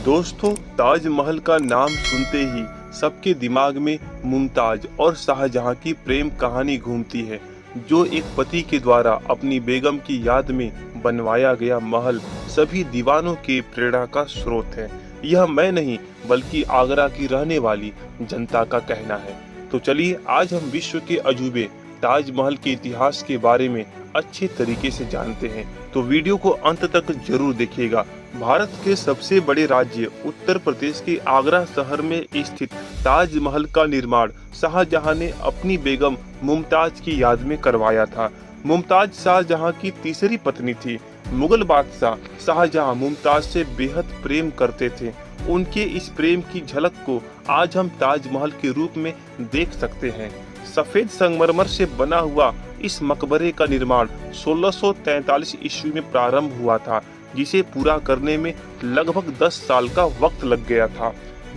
दोस्तों, ताजमहल का नाम सुनते ही सबके दिमाग में मुमताज और शाहजहां की प्रेम कहानी घूमती है, जो एक पति के द्वारा अपनी बेगम की याद में बनवाया गया महल सभी दीवानों के प्रेरणा का स्रोत है। यह मैं नहीं बल्कि आगरा की रहने वाली जनता का कहना है। तो चलिए आज हम विश्व के अजूबे ताजमहल के इतिहास के बारे में अच्छे तरीके से जानते हैं, तो वीडियो को अंत तक जरूर देखिएगा। भारत के सबसे बड़े राज्य उत्तर प्रदेश के आगरा शहर में स्थित ताजमहल का निर्माण शाहजहां ने अपनी बेगम मुमताज की याद में करवाया था। मुमताज शाहजहां की तीसरी पत्नी थी। मुगल बादशाह शाहजहां मुमताज से बेहद प्रेम करते थे। उनके इस प्रेम की झलक को आज हम ताजमहल के रूप में देख सकते हैं। सफेद संगमरमर से बना हुआ इस मकबरे का निर्माण 1643 ईस्वी में प्रारंभ हुआ था, जिसे पूरा करने में लगभग 10 साल का वक्त लग गया था।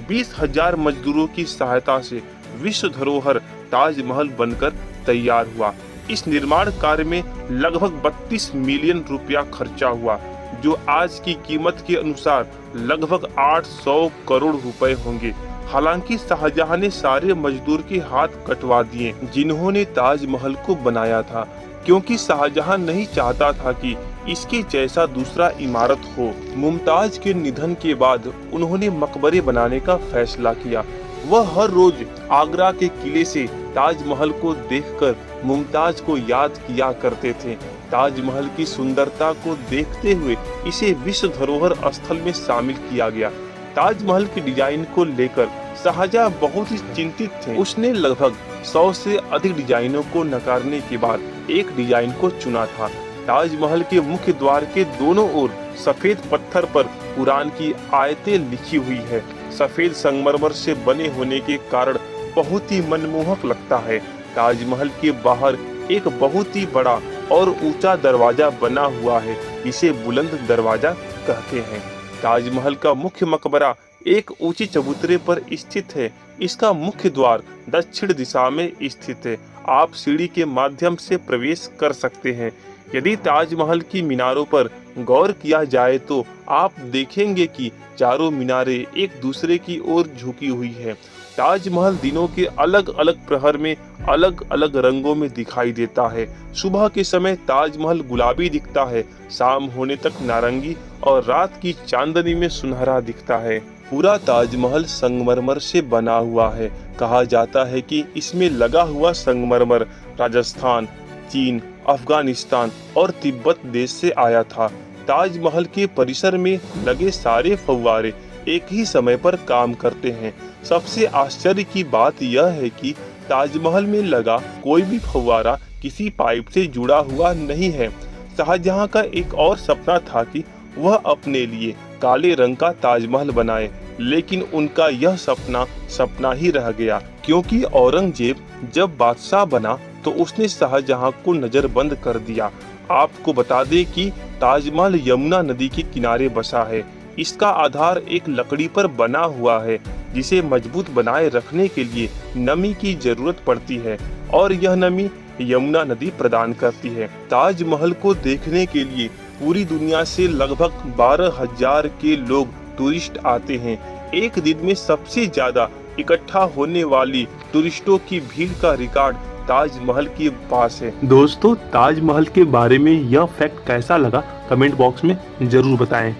20,000 मजदूरों की सहायता से विश्व धरोहर ताजमहल बनकर तैयार हुआ। इस निर्माण कार्य में लगभग 32 मिलियन रुपया खर्चा हुआ, जो आज की कीमत के अनुसार लगभग 800 करोड़ रुपए होंगे। हालांकि शाहजहां ने सारे मजदूर के हाथ कटवा दिए जिन्होंने ताजमहल को बनाया था, क्योंकि शाहजहां नहीं चाहता था कि इसके जैसा दूसरा इमारत हो। मुमताज के निधन के बाद उन्होंने मकबरे बनाने का फैसला किया। वह हर रोज आगरा के किले से ताजमहल को देखकर मुमताज को याद किया करते थे। ताजमहल की सुंदरता को देखते हुए इसे विश्व धरोहर स्थल में शामिल किया गया। ताजमहल की डिजाइन को लेकर शाहजहां बहुत ही चिंतित थे। उसने लगभग 100 से अधिक डिजाइनों को नकारने के बाद एक डिजाइन को चुना था। ताजमहल के मुख्य द्वार के दोनों ओर सफेद पत्थर पर कुरान की आयतें लिखी हुई है। सफेद संगमरमर से बने होने के कारण बहुत ही मनमोहक लगता है। ताजमहल के बाहर एक बहुत ही बड़ा और ऊंचा दरवाजा बना हुआ है, इसे बुलंद दरवाजा कहते हैं। ताजमहल का मुख्य मकबरा एक ऊंची चबूतरे पर स्थित है। इसका मुख्य द्वार दक्षिण दिशा में स्थित है। आप सीढ़ी के माध्यम से प्रवेश कर सकते हैं। यदि ताजमहल की मीनारों पर गौर किया जाए तो आप देखेंगे कि चारों मीनारें एक दूसरे की ओर झुकी हुई है। ताजमहल दिनों के अलग अलग प्रहर में अलग अलग रंगों में दिखाई देता है। सुबह के समय ताजमहल गुलाबी दिखता है, शाम होने तक नारंगी और रात की चांदनी में सुनहरा दिखता है। पूरा ताजमहल संगमरमर से बना हुआ है। कहा जाता है कि इसमें लगा हुआ संगमरमर राजस्थान, चीन, अफगानिस्तान और तिब्बत देश से आया था। ताजमहल के परिसर में लगे सारे फव्वारे एक ही समय पर काम करते हैं। सबसे आश्चर्य की बात यह है कि ताजमहल में लगा कोई भी फव्वारा किसी पाइप से जुड़ा हुआ नहीं है। शाहजहां का एक और सपना था कि वह अपने लिए काले रंग का ताजमहल बनाए, लेकिन उनका यह सपना ही रह गया, क्योंकि औरंगजेब जब बादशाह बना तो उसने शाहजहां को नजरबंद कर दिया। आपको बता दें कि ताजमहल यमुना नदी के किनारे बसा है। इसका आधार एक लकड़ी पर बना हुआ है, जिसे मजबूत बनाए रखने के लिए नमी की जरूरत पड़ती है, और यह नमी यमुना नदी प्रदान करती है। ताजमहल को देखने के लिए पूरी दुनिया से लगभग 12,000 के लोग टूरिस्ट आते हैं। एक दिन में सबसे ज्यादा इकट्ठा होने वाली टूरिस्टों की भीड़ का रिकॉर्ड ताजमहल के पास है। दोस्तों, ताजमहल के बारे में यह फैक्ट कैसा लगा कमेंट बॉक्स में जरूर बताएं।